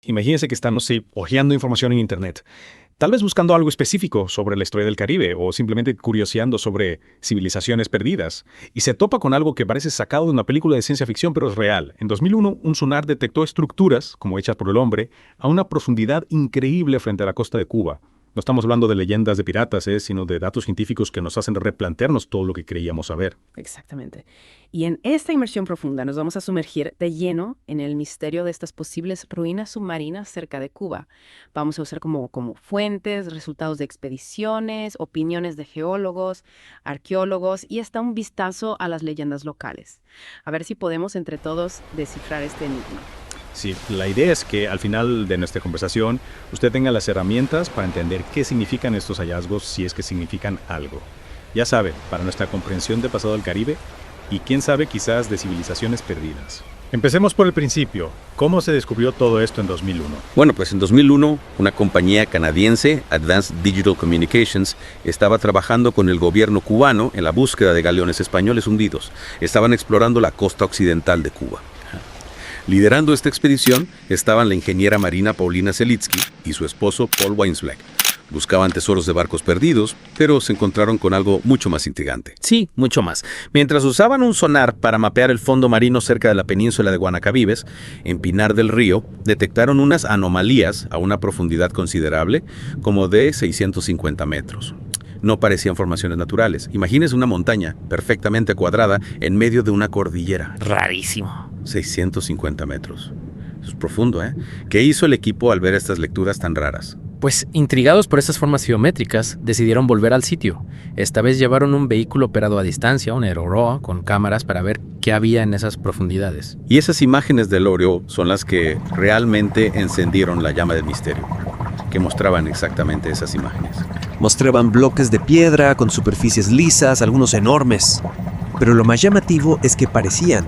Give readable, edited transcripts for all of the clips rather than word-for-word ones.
Imagínense que están, no sé, hojeando información en Internet. Tal vez buscando algo específico sobre la historia del Caribe o simplemente curioseando sobre civilizaciones perdidas. Y se topa con algo que parece sacado de una película de ciencia ficción, pero es real. En 2001, un sonar detectó estructuras, como hechas por el hombre, a una profundidad increíble frente a la costa de Cuba. No estamos hablando de leyendas de piratas, sino de datos científicos que nos hacen replantearnos todo lo que creíamos saber. Exactamente. Y en esta inmersión profunda nos vamos a sumergir de lleno en el misterio de estas posibles ruinas submarinas cerca de Cuba. Vamos a usar como fuentes, resultados de expediciones, opiniones de geólogos, arqueólogos y hasta un vistazo a las leyendas locales. A ver si podemos entre todos descifrar este enigma. Sí, la idea es que al final de nuestra conversación usted tenga las herramientas para entender qué significan estos hallazgos, si es que significan algo. Ya sabe, para nuestra comprensión del pasado del Caribe y quién sabe quizás de civilizaciones perdidas. Empecemos por el principio. ¿Cómo se descubrió todo esto en 2001? Bueno, pues en 2001, una compañía canadiense, Advanced Digital Communications, estaba trabajando con el gobierno cubano en la búsqueda de galeones españoles hundidos. Estaban explorando la costa occidental de Cuba. Liderando esta expedición estaban la ingeniera marina Paulina Selitsky y su esposo Paul Weinsblack. Buscaban tesoros de barcos perdidos, pero se encontraron con algo mucho más intrigante. Sí, mucho más. Mientras usaban un sonar para mapear el fondo marino cerca de la península de Guanacavives, en Pinar del Río, detectaron unas anomalías a una profundidad considerable, como de 650 metros. No parecían formaciones naturales. Imagínese una montaña perfectamente cuadrada en medio de una cordillera. Rarísimo. 650 metros. Eso es profundo, ¿eh? ¿Qué hizo el equipo al ver estas lecturas tan raras? Pues, intrigados por estas formas geométricas, decidieron volver al sitio. Esta vez llevaron un vehículo operado a distancia, un aeroroa, con cámaras para ver qué había en esas profundidades. Y esas imágenes del óreo son las que realmente encendieron la llama del misterio. ¿Qué mostraban exactamente esas imágenes? Mostraban bloques de piedra con superficies lisas, algunos enormes. Pero lo más llamativo es que parecían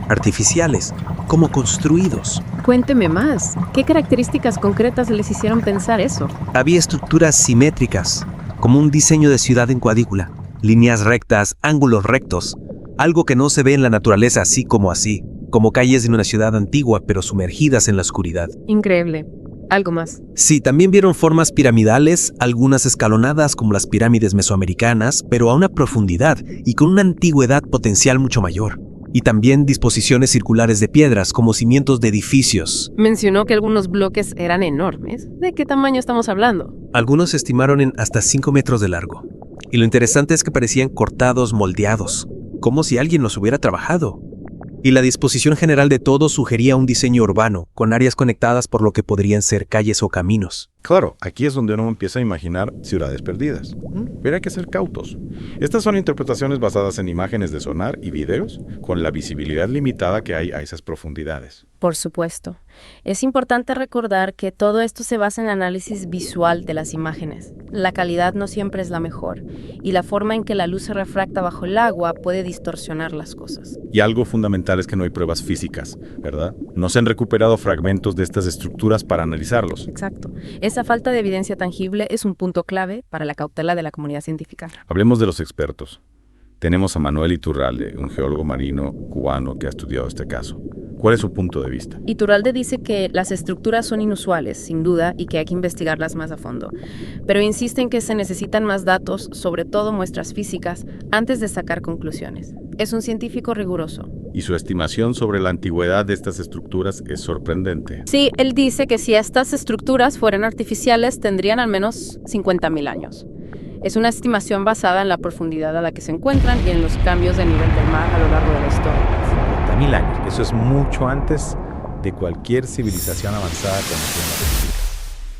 artificiales, como construidos. Cuénteme más. ¿Qué características concretas les hicieron pensar eso? Había estructuras simétricas, como un diseño de ciudad en cuadrícula. Líneas rectas, ángulos rectos. Algo que no se ve en la naturaleza así, como calles de una ciudad antigua, pero sumergidas en la oscuridad. Increíble. ¿Algo más? Sí, también vieron formas piramidales, algunas escalonadas como las pirámides mesoamericanas, pero a una profundidad y con una antigüedad potencial mucho mayor. Y también disposiciones circulares de piedras como cimientos de edificios. Mencionó que algunos bloques eran enormes. ¿De qué tamaño estamos hablando? Algunos se estimaron en hasta 5 metros de largo. Y lo interesante es que parecían cortados, moldeados, como si alguien los hubiera trabajado. Y la disposición general de todo sugería un diseño urbano, con áreas conectadas por lo que podrían ser calles o caminos. Claro, aquí es donde uno empieza a imaginar ciudades perdidas. Pero hay que ser cautos. Estas son interpretaciones basadas en imágenes de sonar y videos, con la visibilidad limitada que hay a esas profundidades. Por supuesto. Es importante recordar que todo esto se basa en análisis visual de las imágenes. La calidad no siempre es la mejor, y la forma en que la luz se refracta bajo el agua puede distorsionar las cosas. Y algo fundamental es que no hay pruebas físicas, ¿verdad? No se han recuperado fragmentos de estas estructuras para analizarlos. Exacto. Esa falta de evidencia tangible es un punto clave para la cautela de la comunidad científica. Hablemos de los expertos. Tenemos a Manuel Iturralde, un geólogo marino cubano que ha estudiado este caso. ¿Cuál es su punto de vista? Iturralde dice que las estructuras son inusuales, sin duda, y que hay que investigarlas más a fondo. Pero insiste en que se necesitan más datos, sobre todo muestras físicas, antes de sacar conclusiones. Es un científico riguroso. Y su estimación sobre la antigüedad de estas estructuras es sorprendente. Sí, él dice que si estas estructuras fueran artificiales, tendrían al menos 50.000 años. Es una estimación basada en la profundidad a la que se encuentran y en los cambios de nivel del mar a lo largo de la historia. 50.000 años. Eso es mucho antes de cualquier civilización avanzada conocida en la física.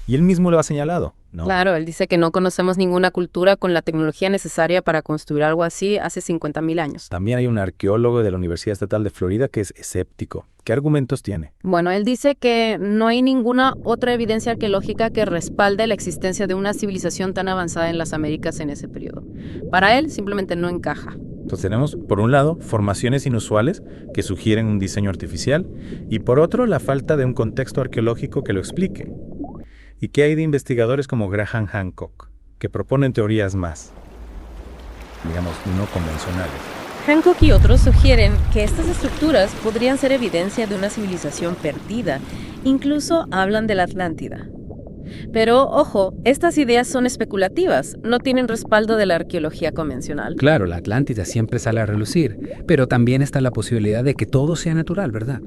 Y él mismo lo ha señalado, ¿no? Claro, él dice que no conocemos ninguna cultura con la tecnología necesaria para construir algo así hace 50.000 años. También hay un arqueólogo de la Universidad Estatal de Florida que es escéptico. ¿Qué argumentos tiene? Bueno, él dice que no hay ninguna otra evidencia arqueológica que respalde la existencia de una civilización tan avanzada en las Américas en ese periodo. Para él, simplemente no encaja. Entonces tenemos, por un lado, formaciones inusuales que sugieren un diseño artificial y por otro, la falta de un contexto arqueológico que lo explique. ¿Y qué hay de investigadores como Graham Hancock, que proponen teorías más, digamos, no convencionales? Hancock y otros sugieren que estas estructuras podrían ser evidencia de una civilización perdida. Incluso hablan de la Atlántida. Pero, ojo, estas ideas son especulativas, no tienen respaldo de la arqueología convencional. Claro, la Atlántida siempre sale a relucir, pero también está la posibilidad de que todo sea natural, ¿verdad?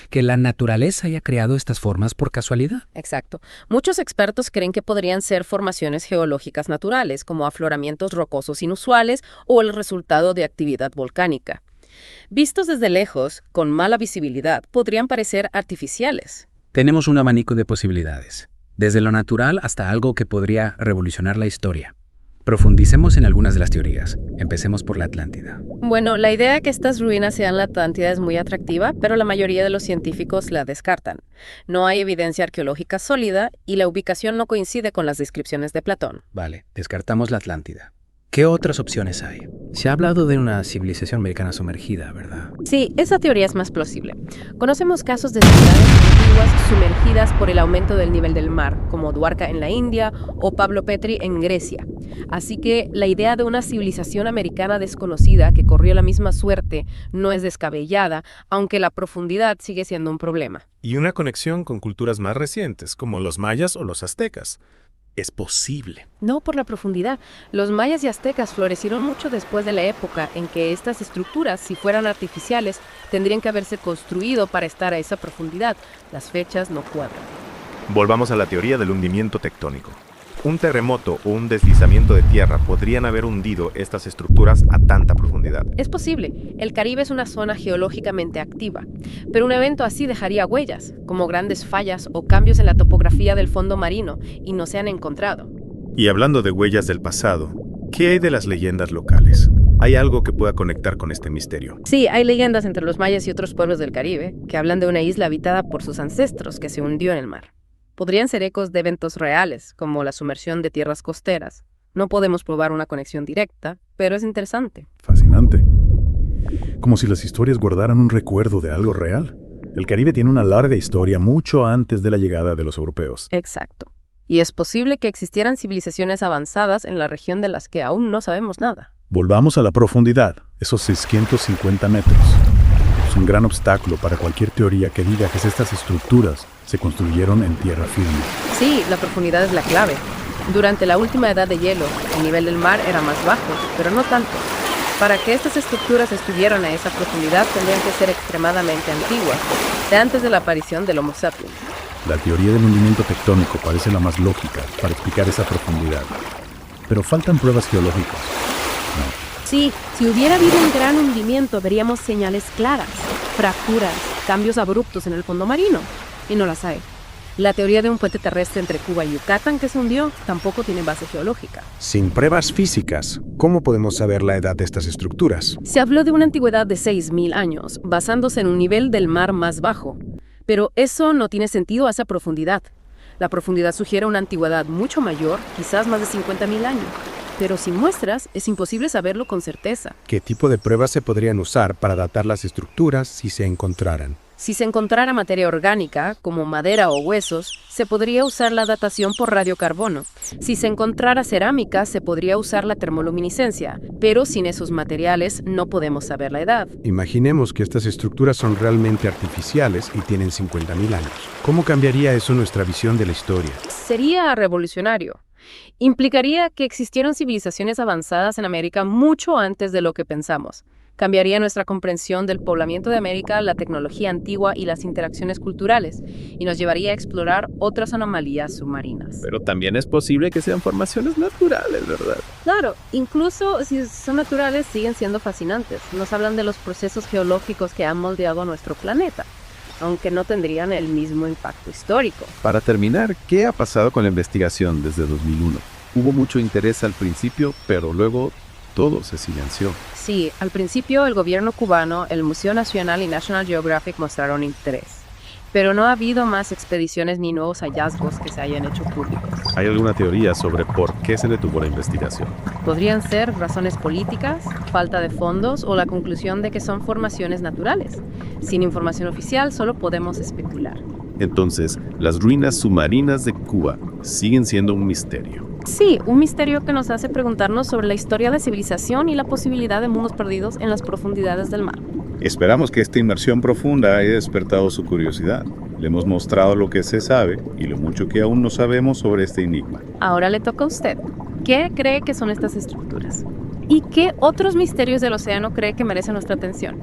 Que la naturaleza haya creado estas formas por casualidad. Exacto. Muchos expertos creen que podrían ser formaciones geológicas naturales, como afloramientos rocosos inusuales o el resultado de actividad volcánica. Vistos desde lejos, con mala visibilidad, podrían parecer artificiales. Tenemos un abanico de posibilidades, desde lo natural hasta algo que podría revolucionar la historia. Profundicemos en algunas de las teorías. Empecemos por la Atlántida. Bueno, la idea de que estas ruinas sean la Atlántida es muy atractiva, pero la mayoría de los científicos la descartan. No hay evidencia arqueológica sólida y la ubicación no coincide con las descripciones de Platón. Vale, descartamos la Atlántida. ¿Qué otras opciones hay? Se ha hablado de una civilización americana sumergida, ¿verdad? Sí, esa teoría es más plausible. Conocemos casos de ciudades antiguas sumergidas por el aumento del nivel del mar, como Dwarka en la India o Pablo Petri en Grecia. Así que la idea de una civilización americana desconocida que corrió la misma suerte no es descabellada, aunque la profundidad sigue siendo un problema. Y una conexión con culturas más recientes, como los mayas o los aztecas. Es posible. No por la profundidad. Los mayas y aztecas florecieron mucho después de la época en que estas estructuras, si fueran artificiales, tendrían que haberse construido para estar a esa profundidad. Las fechas no cuadran. Volvamos a la teoría del hundimiento tectónico. Un terremoto o un deslizamiento de tierra podrían haber hundido estas estructuras a tanta profundidad. Es posible. El Caribe es una zona geológicamente activa, pero un evento así dejaría huellas, como grandes fallas o cambios en la topografía del fondo marino, y no se han encontrado. Y hablando de huellas del pasado, ¿qué hay de las leyendas locales? ¿Hay algo que pueda conectar con este misterio? Sí, hay leyendas entre los mayas y otros pueblos del Caribe que hablan de una isla habitada por sus ancestros que se hundió en el mar. Podrían ser ecos de eventos reales, como la sumersión de tierras costeras. No podemos probar una conexión directa, pero es interesante. Fascinante. Como si las historias guardaran un recuerdo de algo real. El Caribe tiene una larga historia mucho antes de la llegada de los europeos. Exacto. Y es posible que existieran civilizaciones avanzadas en la región de las que aún no sabemos nada. Volvamos a la profundidad, esos 650 metros. Es un gran obstáculo para cualquier teoría que diga que estas estructuras se construyeron en tierra firme. Sí, la profundidad es la clave. Durante la última edad de hielo, el nivel del mar era más bajo, pero no tanto. Para que estas estructuras estuvieran a esa profundidad tendrían que ser extremadamente antiguas, de antes de la aparición del Homo sapiens. La teoría del hundimiento tectónico parece la más lógica para explicar esa profundidad. Pero faltan pruebas geológicas. Sí, si hubiera habido un gran hundimiento veríamos señales claras, fracturas, cambios abruptos en el fondo marino. Y no las hay. La teoría de un puente terrestre entre Cuba y Yucatán que se hundió tampoco tiene base geológica. Sin pruebas físicas, ¿cómo podemos saber la edad de estas estructuras? Se habló de una antigüedad de 6.000 años, basándose en un nivel del mar más bajo. Pero eso no tiene sentido a esa profundidad. La profundidad sugiere una antigüedad mucho mayor, quizás más de 50.000 años. Pero sin muestras es imposible saberlo con certeza. ¿Qué tipo de pruebas se podrían usar para datar las estructuras si se encontraran? Si se encontrara materia orgánica, como madera o huesos, se podría usar la datación por radiocarbono. Si se encontrara cerámica, se podría usar la termoluminiscencia, pero sin esos materiales no podemos saber la edad. Imaginemos que estas estructuras son realmente artificiales y tienen 50.000 años. ¿Cómo cambiaría eso nuestra visión de la historia? Sería revolucionario. Implicaría que existieron civilizaciones avanzadas en América mucho antes de lo que pensamos. Cambiaría nuestra comprensión del poblamiento de América, la tecnología antigua y las interacciones culturales, y nos llevaría a explorar otras anomalías submarinas. Pero también es posible que sean formaciones naturales, ¿verdad? Claro, incluso si son naturales, siguen siendo fascinantes. Nos hablan de los procesos geológicos que han moldeado nuestro planeta, aunque no tendrían el mismo impacto histórico. Para terminar, ¿qué ha pasado con la investigación desde 2001? Hubo mucho interés al principio, pero luego todo se silenció. Sí, al principio el gobierno cubano, el Museo Nacional y National Geographic mostraron interés. Pero no ha habido más expediciones ni nuevos hallazgos que se hayan hecho públicos. ¿Hay alguna teoría sobre por qué se detuvo la investigación? Podrían ser razones políticas, falta de fondos o la conclusión de que son formaciones naturales. Sin información oficial solo podemos especular. Entonces, las ruinas submarinas de Cuba siguen siendo un misterio. Sí, un misterio que nos hace preguntarnos sobre la historia de civilización y la posibilidad de mundos perdidos en las profundidades del mar. Esperamos que esta inmersión profunda haya despertado su curiosidad. Le hemos mostrado lo que se sabe y lo mucho que aún no sabemos sobre este enigma. Ahora le toca a usted. ¿Qué cree que son estas estructuras? ¿Y qué otros misterios del océano cree que merecen nuestra atención?